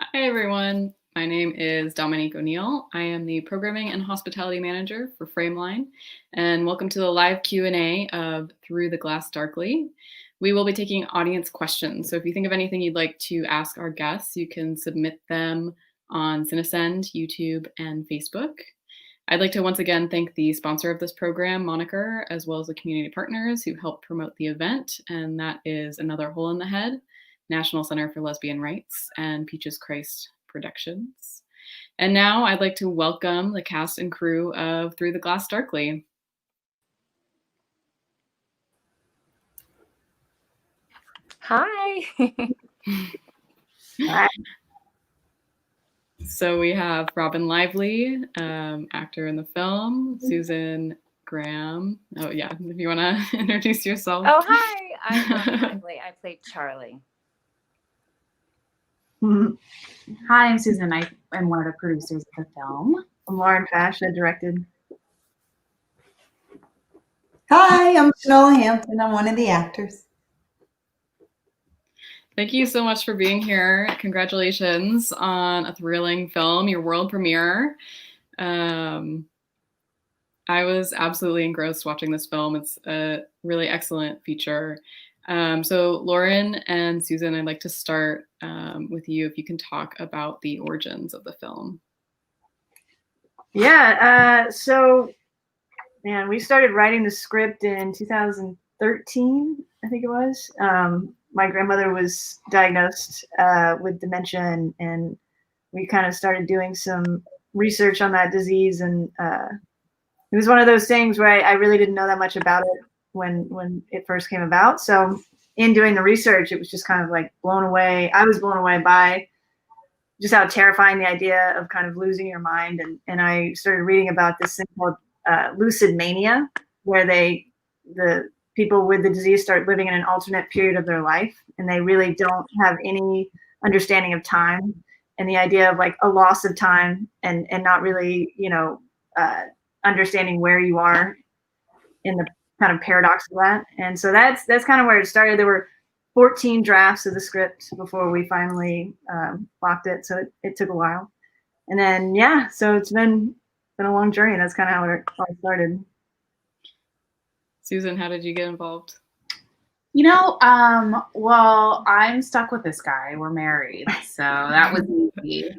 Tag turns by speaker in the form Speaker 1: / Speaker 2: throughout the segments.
Speaker 1: Hi, everyone. My name is Dominique O'Neill. I am the Programming and Hospitality Manager for Frameline, and welcome to the live Q&A of Through the Glass Darkly. We will be taking audience questions, so if you think of anything you'd like to ask our guests, you can submit them on Cinesend, YouTube, and Facebook. I'd like to once again thank the sponsor of this program, Moniker, as well as the community partners who helped promote the event, and that is Another Hole in the Head, National Center for Lesbian Rights, and Peaches Christ Productions. And now I'd like to welcome the cast and crew of Through the Glass Darkly.
Speaker 2: Hi.
Speaker 1: Hi. So we have Robyn Lively, actor in the film, Susan Graham. Oh yeah, if you want to introduce yourself.
Speaker 2: Oh, hi. I'm Robyn Lively. I played Charlie.
Speaker 3: Hi, I'm Susan. I am one of the producers of the film.
Speaker 4: I'm Lauren Fash. I directed.
Speaker 5: Hi, I'm Shanola Hampton. I'm one of the actors.
Speaker 1: Thank you so much for being here. Congratulations on a thrilling film, your world premiere. I was absolutely engrossed watching this film. It's a really excellent feature. So Lauren and Susan, I'd like to start with you if you can talk about the origins of the film.
Speaker 4: Yeah, so man, we started writing the script in 2013, I think it was. My grandmother was diagnosed with dementia, and we kind of started doing some research on that disease, and it was one of those things where I really didn't know that much about it when it first came about. So in doing the research, it was just kind of like blown away. I was blown away by just how terrifying the idea of kind of losing your mind. And I started reading about this thing called lucid mania, where the people with the disease start living in an alternate period of their life, and they really don't have any understanding of time, and the idea of like a loss of time and not really, understanding where you are in the kind of paradox of that. And so that's kind of where it started. There were 14 drafts of the script before we finally locked it. So it took a while. And then, yeah, so it's been a long journey. That's kind of how it all started.
Speaker 1: Susan, how did you get involved?
Speaker 3: Well, I'm stuck with this guy. We're married. So that was easy.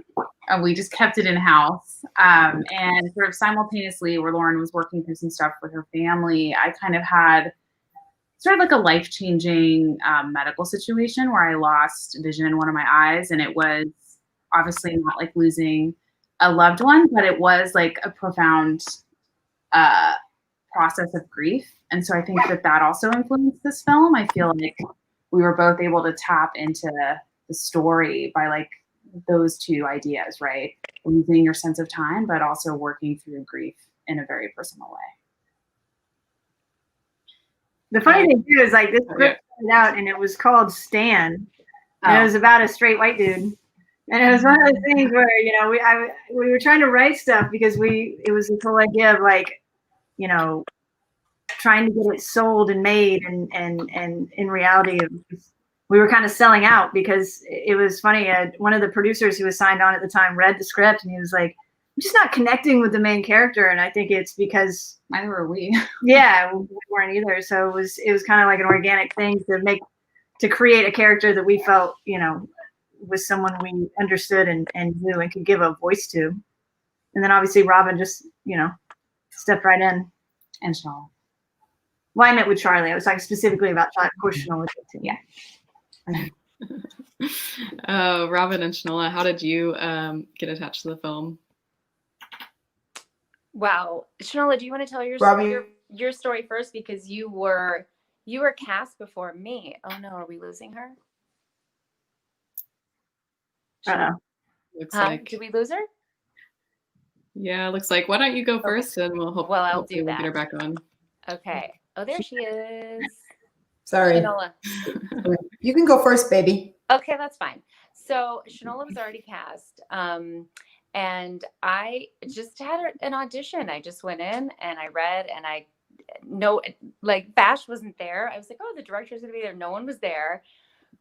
Speaker 3: We just kept it in-house. And sort of simultaneously, where Lauren was working through some stuff with her family, I kind of had sort of like a life-changing medical situation where I lost vision in one of my eyes. And it was obviously not like losing a loved one, but it was like a profound process of grief. And so I think that also influenced this film. I feel like we were both able to tap into the story by like those two ideas, right? Losing your sense of time, but also working through grief in a very personal way.
Speaker 4: The funny thing too is like this script started out and it was called Stan, and it was about a straight white dude. And it was one of those things where, we were trying to write stuff because it was this whole idea of like, trying to get it sold and made, and in reality we were kind of selling out, because it was funny. One of the producers who was signed on at the time read the script and he was like, I'm just not connecting with the main character. And I think it's because
Speaker 3: neither were we.
Speaker 4: Yeah, we weren't either. So it was kind of like an organic thing to create a character that we felt, was someone we understood and knew and could give a voice to. And then obviously Robyn just, stepped right in.
Speaker 3: And Shanola.
Speaker 4: Well, I meant with Charlie. I was talking specifically about Charlie. Of course, Shanola too. Yeah.
Speaker 1: Robyn and Shanola, how did you get attached to the film?
Speaker 2: Wow. Shanola, do you want to tell your story first? Because you were cast before me. Oh no, are we losing her?
Speaker 1: Looks like.
Speaker 2: Did we lose her?
Speaker 1: Yeah, looks like. Why don't you go first, and we'll hope.
Speaker 2: Well, I'll do that.
Speaker 1: We'll get her back on.
Speaker 2: Okay. Oh, there she is.
Speaker 5: Sorry.
Speaker 2: Shanola.
Speaker 5: You can go first, baby.
Speaker 2: Okay, that's fine. So Shanola was already cast. And I just had an audition. I just went in and I read, and I know like Fash wasn't there. I was like, oh, the director's gonna be there. No one was there.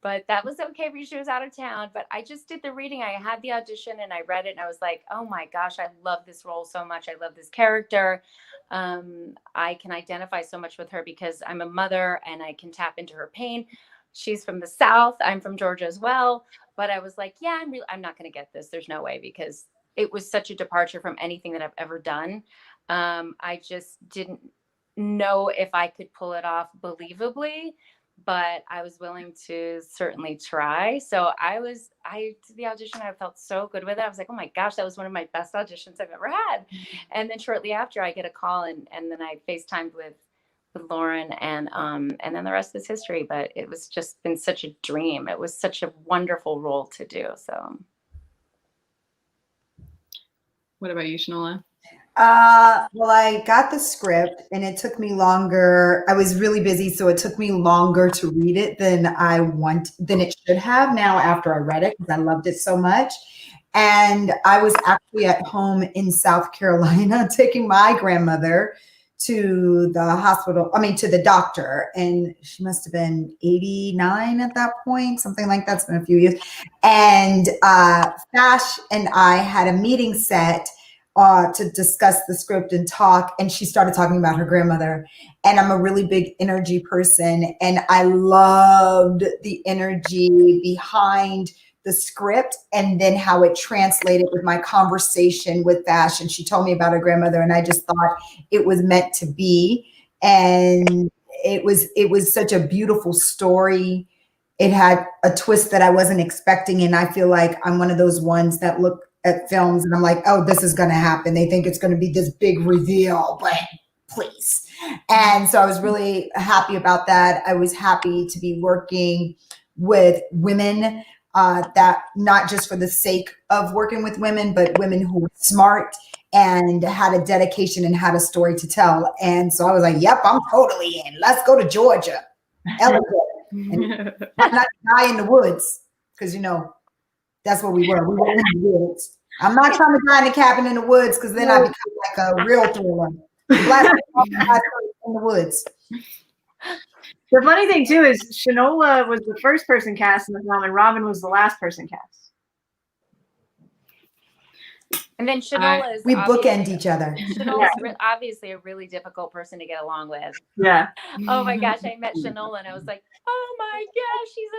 Speaker 2: But that was okay because she was out of town. But I just did the reading. I had the audition and I read it and I was like, oh my gosh, I love this role so much. I love this character. I can identify so much with her because I'm a mother and I can tap into her pain. She's from the South. I'm from Georgia as well. But I was like, yeah, I'm not going to get this. There's no way, because it was such a departure from anything that I've ever done. I just didn't know if I could pull it off believably, but I was willing to certainly try. So I did the audition. I felt so good with it. I was like, oh my gosh, that was one of my best auditions I've ever had. And then shortly after, I get a call and then I FaceTimed with Lauren and then the rest is history. But it was just been such a dream. It was such a wonderful role to do. So
Speaker 1: What about you, Shanola?
Speaker 5: Well, I got the script and it took me longer. I was really busy, so it took me longer to read it than it should have now after I read it, because I loved it so much. And I was actually at home in South Carolina taking my grandmother to the hospital, to the doctor. And she must have been 89 at that point, something like that. It's been a few years. And Fash and I had a meeting set to discuss the script and talk. And she started talking about her grandmother. And I'm a really big energy person. And I loved the energy behind the script and then how it translated with my conversation with Fash. And she told me about her grandmother. And I just thought it was meant to be. And it was such a beautiful story. It had a twist that I wasn't expecting. And I feel like I'm one of those ones that look at films and I'm like, oh, this is going to happen. They think it's going to be this big reveal, but please. And so I was really happy about that. I was happy to be working with women, that not just for the sake of working with women, but women who were smart and had a dedication and had a story to tell. And so I was like, yep, I'm totally in. Let's go to Georgia. And not die in the woods, because, that's what we were. We were in the woods. I'm not trying to die in a cabin in the woods, because then I become like a real thriller. In the woods.
Speaker 4: The funny thing too is Shanola was the first person cast in the film, and Robyn was the last person cast.
Speaker 2: And then Shanola is
Speaker 5: we bookend each other.
Speaker 2: Shanola's obviously a really difficult person to get along with.
Speaker 4: Yeah.
Speaker 2: Oh my gosh, I met Shanola and I was like, oh my gosh, she's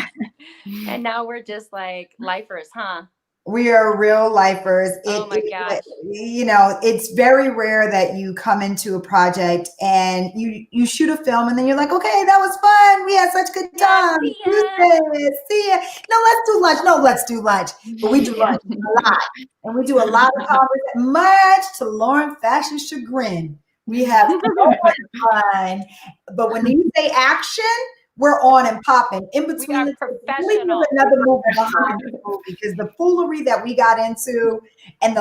Speaker 2: amazing. And now we're just like lifers, huh?
Speaker 5: We are real lifers.
Speaker 2: Oh my gosh.
Speaker 5: It's very rare that you come into a project and you shoot a film and then you're like, okay, that was fun. We had such good time. See ya. No, let's do lunch. No, let's do lunch. But we do lunch a lot. And we do a lot of conversation, much to Lauren Fash's chagrin. We have so much fun. But when you say action, we're on and popping. In between, we
Speaker 2: professional.
Speaker 5: Another movie behind the movie, because the foolery that we got into and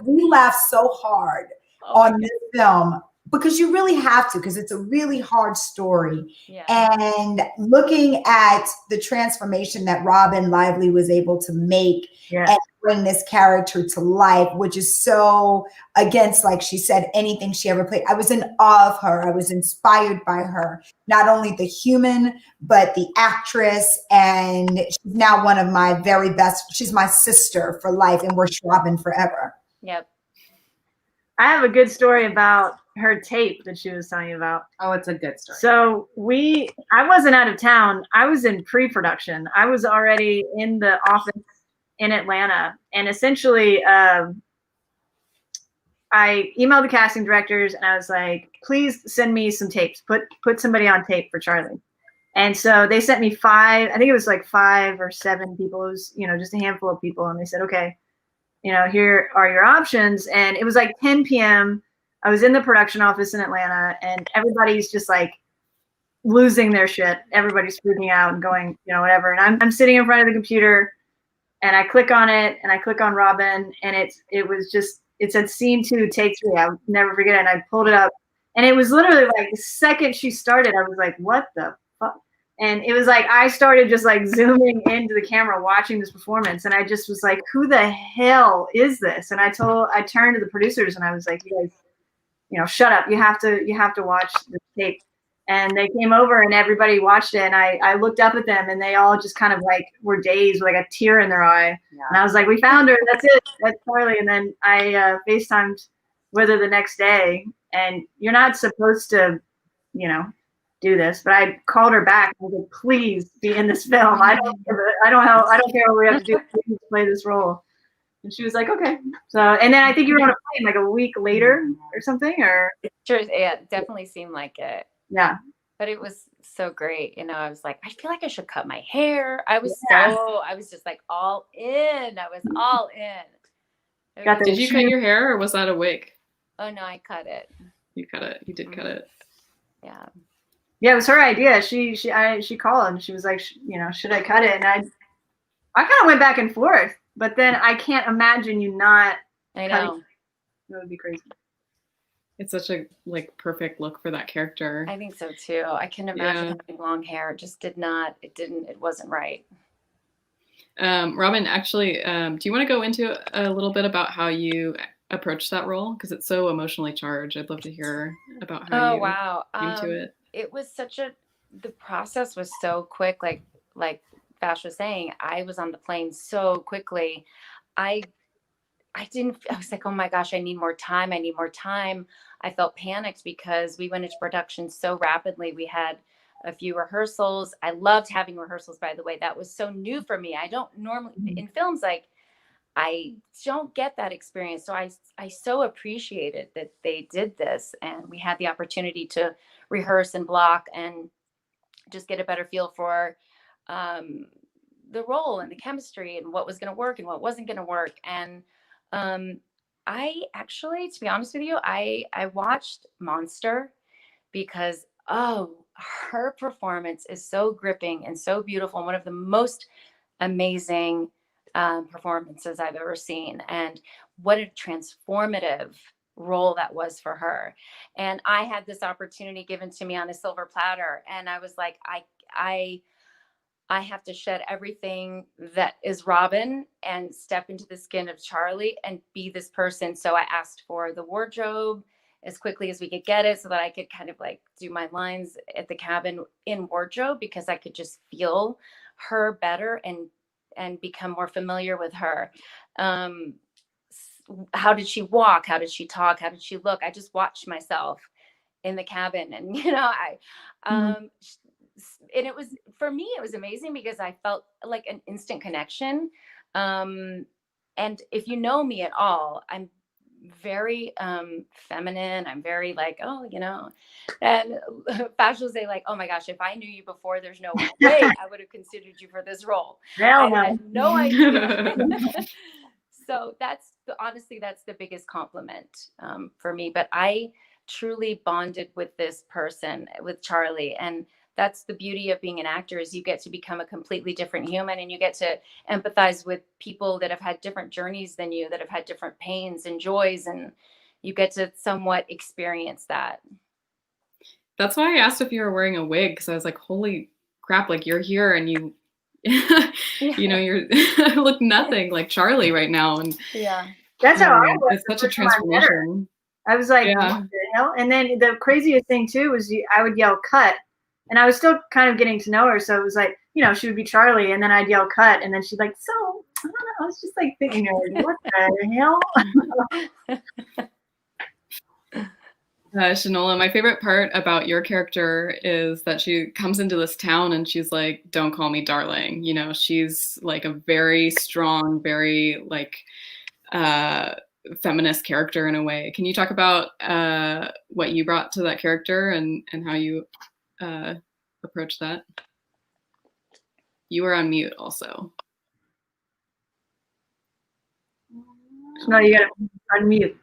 Speaker 5: we laughed so hard on this film, because you really have to, because it's a really hard story.
Speaker 2: Yeah. And
Speaker 5: looking at the transformation that Robyn Lively was able to make and bring this character to life, which is so against, like she said, anything she ever played. I was in awe of her. I was inspired by her, not only the human, but the actress. And she's now one of my very best. She's my sister for life, and we're Robyn forever.
Speaker 2: Yep.
Speaker 4: I have a good story about her tape that she was telling you about.
Speaker 3: Oh, it's a good story.
Speaker 4: So I wasn't out of town. I was in pre-production. I was already in the office in Atlanta. And essentially, I emailed the casting directors and I was like, please send me some tapes. Put somebody on tape for Charlie. And so they sent me 5, I think it was like 5 or 7 people. It was, just a handful of people. And they said, okay, here are your options. And it was like 10 p.m. I was in the production office in Atlanta, and everybody's just like losing their shit. Everybody's freaking out and going, whatever. And I'm sitting in front of the computer, and I click on it, and I click on Robyn, and it said scene 2, take 3. I'll never forget it. And I pulled it up, and it was literally like the second she started, I was like, what the fuck? And it was like I started just like zooming into the camera watching this performance, and I just was like, who the hell is this? And I turned to the producers and I was like, you guys, shut up. You have to watch the tape. And they came over and everybody watched it. And I looked up at them and they all just kind of like were dazed with like a tear in their eye.
Speaker 2: Yeah.
Speaker 4: And I was like, we found her. That's it. That's Charlie. And then I FaceTimed with her the next day. And you're not supposed to, you know, do this, but I called her back and I was like, please be in this film. I don't care what we have to do. Please play this role. And she was like, okay. So, and then I think you were on a plane like a week later or something, or?
Speaker 2: Sure, yeah, it definitely seemed like it.
Speaker 4: Yeah.
Speaker 2: But it was so great. You know, I was like, I feel like I should cut my hair. I was just like all in. I was all in.
Speaker 1: Did you cut your hair or was that a wig?
Speaker 2: Oh no, I cut it.
Speaker 1: You cut it. You did cut it.
Speaker 2: Yeah.
Speaker 4: Yeah, it was her idea. She called and she was like, you know, should I cut it? And I kind of went back and forth, but then I can't imagine you not.
Speaker 2: I know.
Speaker 4: That would be crazy.
Speaker 1: It's such a like perfect look for that character.
Speaker 2: I think so too. I can imagine having long hair. It just it wasn't right.
Speaker 1: Robyn, actually, do you want to go into a little bit about how you approached that role? Because it's so emotionally charged. I'd love to hear about how you came to it.
Speaker 2: It was the process was so quick. Like Fash was saying, I was on the plane so quickly. I was like, oh my gosh, I need more time. I felt panicked because we went into production so rapidly. We had a few rehearsals. I loved having rehearsals, by the way. That was so new for me. I don't normally in films, like I don't get that experience. So I so appreciated that they did this and we had the opportunity to rehearse and block and just get a better feel for the role and the chemistry and what was going to work and what wasn't going to work. And I actually, to be honest with you, I watched Monster because, her performance is so gripping and so beautiful and one of the most amazing performances I've ever seen. And what a transformative role that was for her. And I had this opportunity given to me on a silver platter. And I was like, I have to shed everything that is Robyn and step into the skin of Charlie and be this person. So I asked for the wardrobe as quickly as we could get it so that I could kind of like do my lines at the cabin in wardrobe because I could just feel her better and become more familiar with her. How did she walk? How did she talk? How did she look? I just watched myself in the cabin and, you know, and it was, for me, it was amazing because I felt like an instant connection. And if you know me at all, I'm very feminine. I'm very like, oh, you know, and Fash will say like, oh my gosh, if I knew you before, there's no way I would have considered you for this role. I had no idea. So honestly, that's the biggest compliment for me. But I truly bonded with this person, with Charlie. And that's the beauty of being an actor is you get to become a completely different human and you get to empathize with people that have had different journeys than you, that have had different pains and joys. And you get to somewhat experience that.
Speaker 1: That's why I asked if you were wearing a wig because I was like, holy crap, like you're here and you you know, you look nothing like Charlie right now. And
Speaker 4: that's how I was.
Speaker 1: It's such a transformation.
Speaker 4: I was like, what the hell? And then the craziest thing too was I would yell cut and I was still kind of getting to know her. So it was like, you know, she would be Charlie and then I'd yell cut and then she'd like, so I don't know. I was just like thinking, what the hell?
Speaker 1: Shanola, my favorite part about your character is that she comes into this town and she's like, don't call me darling. You know, she's like a very strong, very like feminist character in a way. Can you talk about what you brought to that character and how you approached that? You were on mute also.
Speaker 4: No, you gotta unmute.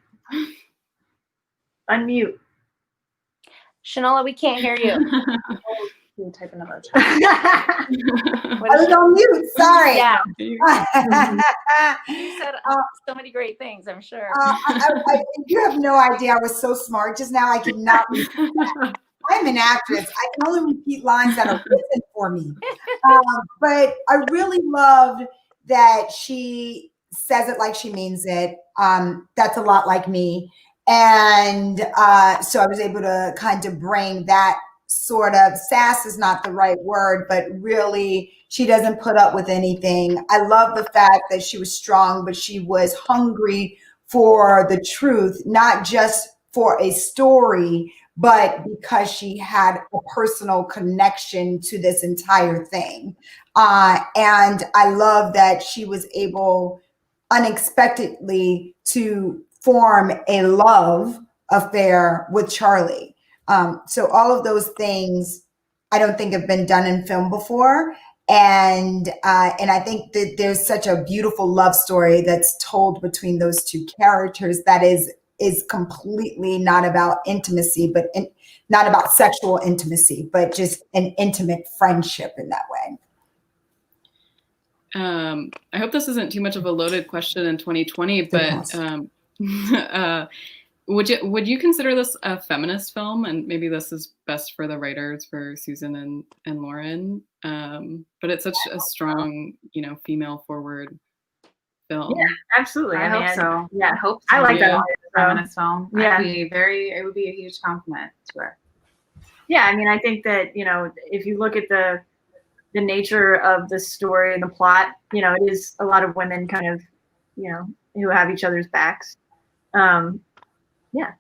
Speaker 4: Unmute.
Speaker 2: Shanola, we can't hear you.
Speaker 3: You type another chat.
Speaker 5: I was on mute. Sorry.
Speaker 2: Yeah. You said so many great things, I'm sure.
Speaker 5: You have no idea. I was so smart just now. I could not repeat that. I'm an actress. I can only repeat lines that are written for me. But I really loved that she says it like she means it. That's a lot like me. And so I was able to kind of bring that sort of, sass is not the right word, but really she doesn't put up with anything. I love the fact that she was strong, but she was hungry for the truth, not just for a story, but because she had a personal connection to this entire thing. And I love that she was able unexpectedly to form a love affair with Charlie. So all of those things I don't think have been done in film before. And I think that there's such a beautiful love story that's told between those two characters that is completely not about intimacy, but not about sexual intimacy, but just an intimate friendship in that way.
Speaker 1: I hope this isn't too much of a loaded question in 2020, but would you consider this a feminist film? And maybe this is best for the writers, for Susan and Lauren. But it's such a strong, female forward film.
Speaker 4: Yeah, absolutely.
Speaker 3: I hope so.
Speaker 4: Yeah,
Speaker 3: I hope so.
Speaker 4: I like that
Speaker 3: feminist film.
Speaker 4: Yeah.
Speaker 3: It would be a huge compliment to her.
Speaker 4: Yeah, I mean, I think that, if you look at the nature of the story and the plot, it is a lot of women kind of, who have each other's backs. Yeah.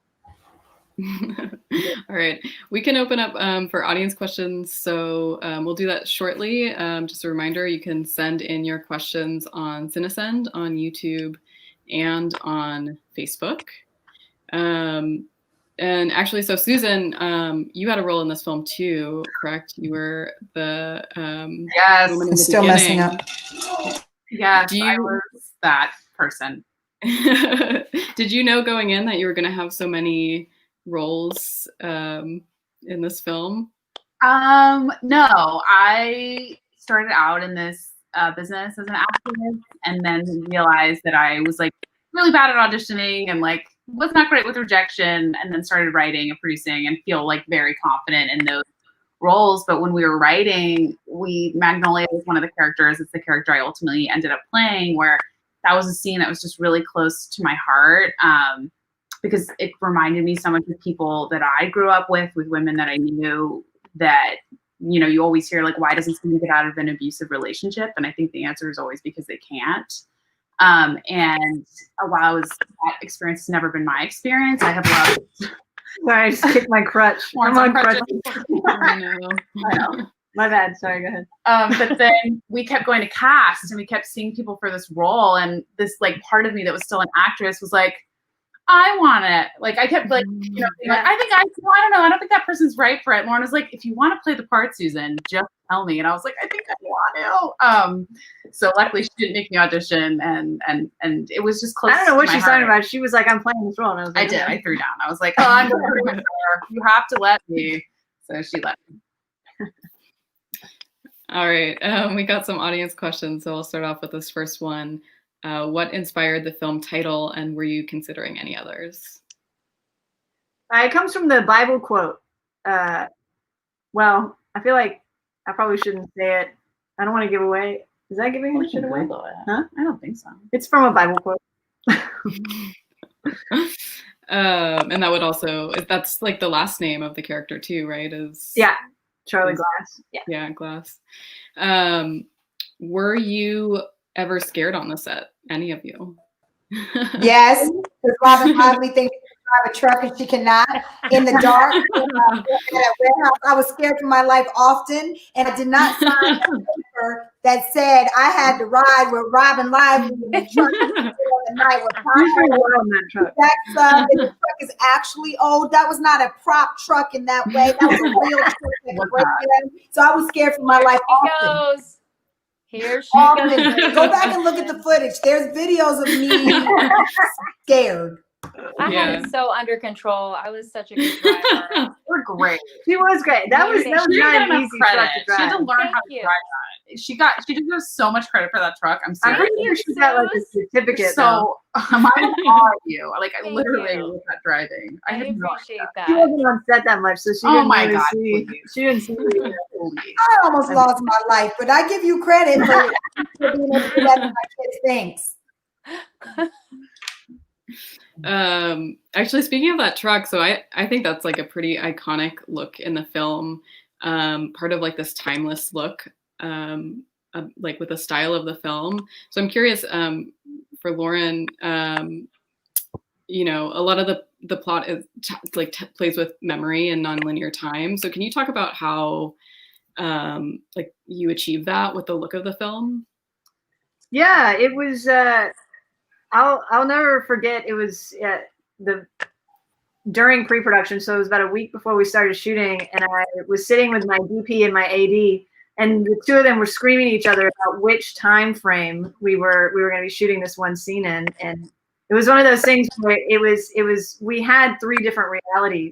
Speaker 1: All right. We can open up for audience questions. So we'll do that shortly. Just a reminder, you can send in your questions on Cinesend, on YouTube, and on Facebook. And actually, so Susan, you had a role in this film too, correct? You were the
Speaker 3: yes,
Speaker 1: woman in the
Speaker 5: still
Speaker 1: beginning.
Speaker 5: messing up.
Speaker 3: Yes,
Speaker 1: Do
Speaker 3: I
Speaker 1: you-
Speaker 3: was that person.
Speaker 1: Did you know going in that you were going to have so many roles in this film?
Speaker 3: No, I started out in this business as an actress, and then realized that I was like really bad at auditioning and like was not great with rejection, and then started writing and producing and feel like very confident in those roles. But when we were writing, Magnolia was one of the characters. It's the character I ultimately ended up playing, where that was a scene that was just really close to my heart, because it reminded me so much of people that I grew up with women that I knew that, you always hear like, why doesn't someone get out of an abusive relationship? And I think the answer is always because they can't. And while that experience has never been my experience, I have loved.
Speaker 4: Sorry, I just kicked my crutch. I'm on crutches.
Speaker 1: I know.
Speaker 4: My bad. Sorry, go ahead.
Speaker 3: But then we kept going to cast, and we kept seeing people for this role, and this like part of me that was still an actress was like, I want it. Like I kept like, being like, I don't know, I don't think that person's right for it. Lauren was like, if you want to play the part, Susan, just tell me. And I was like, I think I want to. So luckily she didn't make me audition, and it was just close.
Speaker 4: I don't know what
Speaker 3: to my
Speaker 4: she's
Speaker 3: heart.
Speaker 4: talking about. She was like, I'm playing this role. And I was like,
Speaker 3: I did. I threw down. I was like, oh, I'm going with her. You have to let me. So she let me.
Speaker 1: All right. We got some audience questions, so I'll start off with this first one. What inspired the film title, and were you considering any others?
Speaker 4: It comes from the Bible quote. Well, I feel like I probably shouldn't say it. I don't want to give away. Is that giving shit away?
Speaker 3: Huh? I don't think so.
Speaker 4: It's from a Bible quote.
Speaker 1: And that would also, that's like the last name of the character too, right?
Speaker 4: Yeah, Charlie Glass.
Speaker 1: Yeah, Glass. Were you ever scared on the set? Any of you?
Speaker 5: Yes, because Robyn Lively thinks she can drive a truck and she cannot. In the dark, at a warehouse, I was scared for my life often, and I did not sign a paper that said I had to ride with Robyn Lively in the truck in the middle of the night with
Speaker 4: that truck.
Speaker 5: the truck is actually old. That was not a prop truck in that way. That was a real truck that could break down. So I was scared for my life often.
Speaker 2: Here she
Speaker 5: Often.
Speaker 2: goes.
Speaker 5: Go back and look at the footage. There's videos of me scared.
Speaker 2: I had it so under control. I was such a good driver.
Speaker 3: We're great.
Speaker 4: She was great. That was
Speaker 3: She
Speaker 4: not
Speaker 3: didn't
Speaker 4: an
Speaker 3: get enough
Speaker 4: easy
Speaker 3: credit.
Speaker 4: truck to
Speaker 3: She had
Speaker 4: drive.
Speaker 3: to learn
Speaker 2: Thank
Speaker 3: how to
Speaker 2: you.
Speaker 3: drive that. She deserves so much credit for that truck. I'm
Speaker 4: I'm
Speaker 3: serious.
Speaker 4: pretty sure she got like a certificate.
Speaker 3: So I'm in awe of you. Like I
Speaker 2: Thank
Speaker 3: literally
Speaker 2: you.
Speaker 3: was not driving.
Speaker 2: I
Speaker 3: had no
Speaker 2: appreciate
Speaker 3: idea.
Speaker 4: she
Speaker 2: that.
Speaker 4: wasn't on set that much, so she
Speaker 3: Oh
Speaker 4: didn't
Speaker 3: my
Speaker 4: really
Speaker 3: God,
Speaker 4: see.
Speaker 3: please.
Speaker 4: She didn't see.
Speaker 3: Please.
Speaker 5: I almost lost my life, but I give you credit for being able to do that to my kids. Thanks.
Speaker 1: Actually, speaking of that truck, so I think that's like a pretty iconic look in the film. Part of like this timeless look, like with the style of the film. So I'm curious, for Lauren, you know, a lot of the plot is plays with memory and nonlinear time. So can you talk about how like you achieve that with the look of the film?
Speaker 4: Yeah, it was. I'll never forget. It was during pre-production, so it was about a week before we started shooting, and I was sitting with my DP and my AD, and the two of them were screaming at each other about which time frame we were going to be shooting this one scene in, and it was one of those things where we had 3 different realities,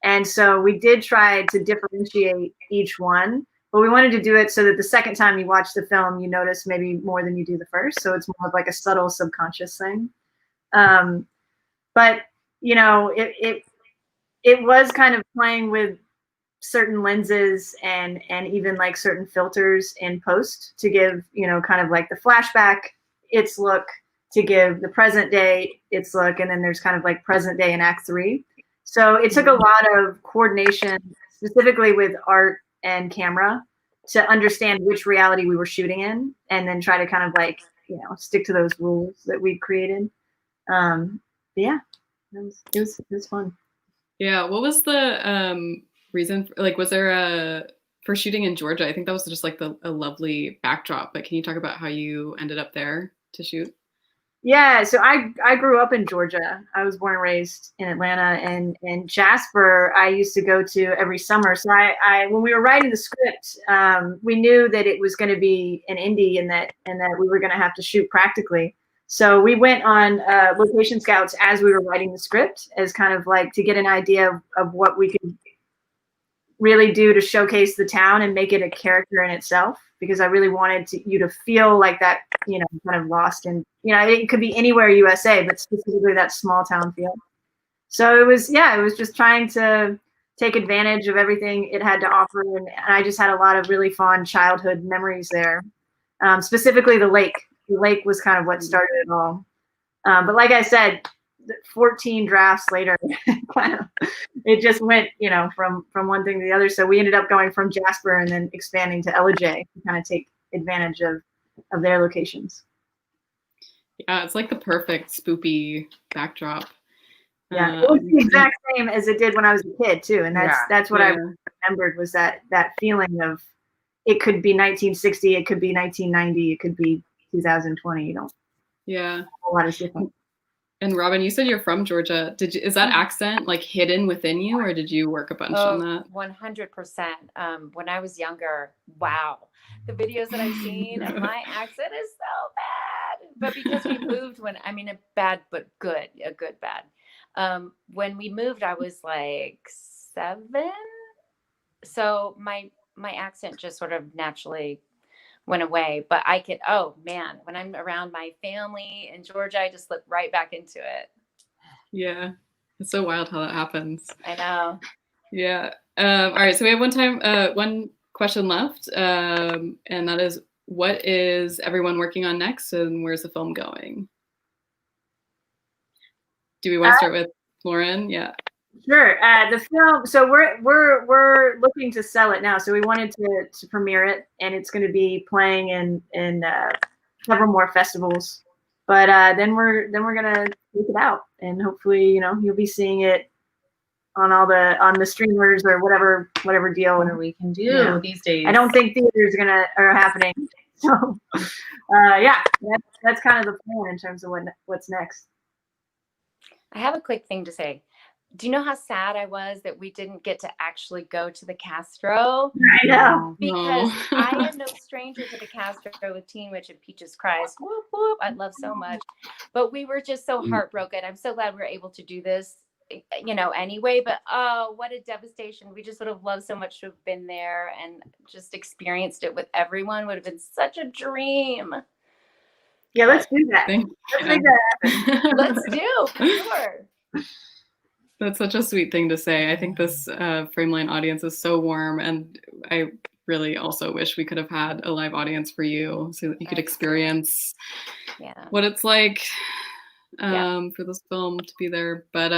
Speaker 4: and so we did try to differentiate each one, but we wanted to do it so that the second time you watch the film, you notice maybe more than you do the first, so it's more of like a subtle subconscious thing. But you know, it was kind of playing with certain lenses and even like certain filters in post to give, you know, kind of like the flashback its look, to give the present day its look, and then there's kind of like present day in Act 3. So it took a lot of coordination, specifically with art and camera, to understand which reality we were shooting in, and then try to kind of like, you know, stick to those rules that we created. Yeah. It was fun.
Speaker 1: Yeah. What was the reason for, like, was there for shooting in Georgia? I think that was just like a lovely backdrop, but can you talk about how you ended up there to shoot?
Speaker 4: Yeah, so I grew up in Georgia. I was born and raised in Atlanta, and Jasper I used to go to every summer. So I when we were writing the script, we knew that it was going to be an indie, and that we were going to have to shoot practically. So we went on location scouts as we were writing the script, as kind of like to get an idea of what we could really do to showcase the town and make it a character in itself, because I really wanted you to feel like that, you know, kind of lost in, you know, it could be anywhere USA, but specifically that small town feel. So it was just trying to take advantage of everything it had to offer. And I just had a lot of really fond childhood memories there. Specifically the lake. The lake was kind of what started it all. But like I said, 14 drafts later, it just went, you know, from one thing to the other. So we ended up going from Jasper and then expanding to LJ to kind of take advantage of their locations.
Speaker 1: Yeah, it's like the perfect spoopy backdrop.
Speaker 4: Yeah, it was the exact same as it did when I was a kid too, and that's what I remembered, was that feeling of it could be 1960, it could be 1990, it could be 2020. You know.
Speaker 1: Yeah.
Speaker 4: A lot is different.
Speaker 1: And Robyn, you said you're from Georgia. Is that accent like hidden within you, or did you work a bunch on that?
Speaker 2: 100%. When I was younger, wow, the videos that I've seen, and my accent is so bad. But because we moved a bad but good, a good bad. When we moved, I was like 7, so my accent just sort of naturally went away. But I could, oh man, when I'm around my family in Georgia, I just slip right back into it.
Speaker 1: Yeah, it's so wild how that happens.
Speaker 2: I know.
Speaker 1: Yeah. All right, so we have one question left, and that is, what is everyone working on next, and where's the film going? Do we want to start with Lauren? Yeah.
Speaker 4: Sure. The film. So we're looking to sell it now. So we wanted to premiere it, and it's going to be playing in several more festivals. But then we're gonna take it out, and hopefully, you know, you'll be seeing it on on the streamers or whatever deal.
Speaker 3: Whatever we can do these days.
Speaker 4: I don't think theaters are happening. So yeah, that's kind of the plan in terms of what's next.
Speaker 2: I have a quick thing to say. Do you know how sad I was that we didn't get to actually go to the Castro?
Speaker 4: I know.
Speaker 2: Because I am no stranger to the Castro with Teen Witch and Peaches Christ. Whoop, whoop. I love so much. But we were just so heartbroken. I'm so glad we were able to do this, you know, anyway. But oh, what a devastation. We just would have loved so much to have been there and just experienced it with everyone. Would have been such a dream.
Speaker 4: Yeah, let's do that. Let's make that happen.
Speaker 2: Let's do, for sure.
Speaker 1: That's such a sweet thing to say. I think this Frameline audience is so warm, and I really also wish we could have had a live audience for you so that you could experience what it's like for this film to be there. But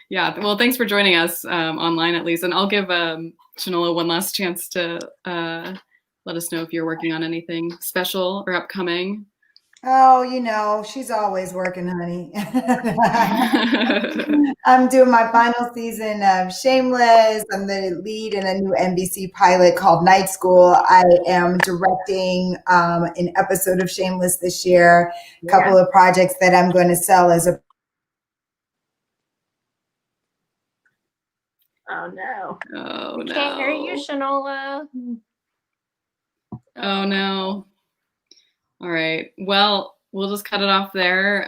Speaker 1: yeah, well, thanks for joining us online at least. And I'll give Shanola one last chance to let us know if you're working on anything special or upcoming.
Speaker 5: Oh, she's always working, honey. I'm doing my final season of Shameless. I'm the lead in a new NBC pilot called Night School. I am directing an episode of Shameless this year, a couple of projects that I'm going to sell as a.
Speaker 4: Oh no.
Speaker 1: Oh
Speaker 2: We
Speaker 1: no.
Speaker 2: can't hear you, Shanola.
Speaker 1: Oh no. All right. Well, we'll just cut it off there.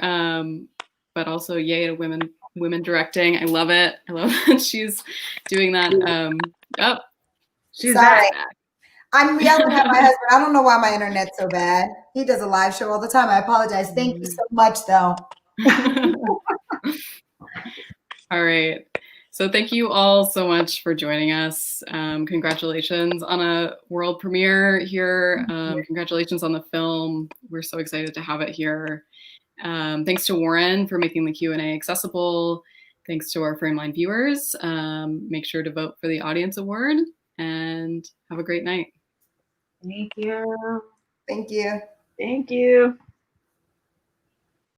Speaker 1: But also, yay to women directing. I love it. I love that she's doing that.
Speaker 3: She's
Speaker 5: Sorry.
Speaker 3: back.
Speaker 5: I'm yelling at my husband. I don't know why my internet's so bad. He does a live show all the time. I apologize. Thank you so much, though.
Speaker 1: All right. So thank you all so much for joining us. Congratulations on a world premiere here. Congratulations on the film. We're so excited to have it here. Thanks to Warren for making the Q&A accessible. Thanks to our Frameline viewers. Make sure to vote for the Audience Award and have a great night.
Speaker 4: Thank you.
Speaker 5: Thank you.
Speaker 4: Thank you.